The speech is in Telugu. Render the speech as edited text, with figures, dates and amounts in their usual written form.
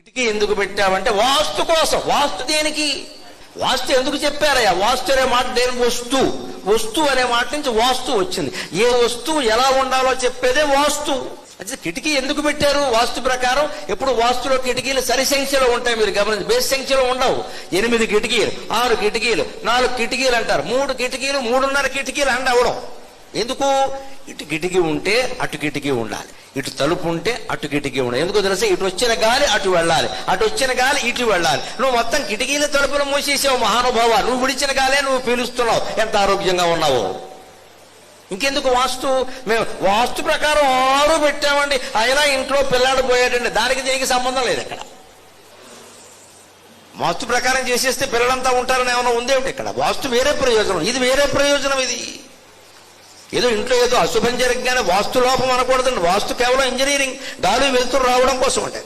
కిటికీ ఎందుకు పెట్టావంటే వాస్తు కోసం. వాస్తు దేనికి? వాస్తు ఎందుకు చెప్పారయ్యా? వాస్తు అనే మాట దేని? వస్తువు అనే మాట నుంచి వాస్తు వచ్చింది. ఏ వస్తువు ఎలా ఉండాలో చెప్పేదే వాస్తు. అయితే కిటికీ ఎందుకు పెట్టారు? వాస్తు ప్రకారం. ఎప్పుడు వాస్తులో కిటికీలు సరి సంఖ్యలో ఉంటాయి, మీరు గమనించి. బేస్ సంఖ్యలో ఉండవు. 8 కిటికీలు, 6 కిటికీలు, 4 కిటికీలు అంటారు. 3 కిటికీలు, 3.5 కిటికీలు అండి అవడం ఎందుకు? ఇటు కిటికీ ఉంటే అటు కిటికీ ఉండాలి, ఇటు తలుపు ఉంటే అటు కిటికీ ఉండాలి. ఎందుకో తెలుసా? ఇటు వచ్చిన గాలి అటు వెళ్ళాలి, అటు వచ్చిన గాలి ఇటు వెళ్ళాలి. నువ్వు మొత్తం కిటికీల తలుపులు మూసేసావు మహానుభావ. నువ్వు విడిచిన గాలే నువ్వు పీలుస్తున్నావు. ఎంత ఆరోగ్యంగా ఉన్నావు. ఇంకెందుకు వాస్తు? మేము వాస్తు ప్రకారం 6 పెట్టామండి, అయినా ఇంట్లో పిల్లాడు పోయాడండి. దానికి దీనికి సంబంధం లేదు ఇక్కడ. వాస్తు ప్రకారం చేసేస్తే పిల్లలంతా ఉంటారని ఏమైనా ఉందేమిటి ఇక్కడ? వాస్తు వేరే ప్రయోజనం, ఇది వేరే ప్రయోజనం. ఇది ఏదో ఇంట్లో ఏదో అశుభం జరగగానే వాస్తు లోపం అనకూడదండి. వాస్తు కేవలం ఇంజనీరింగ్, గాలి వెలుతురు రావడం కోసం అంటే.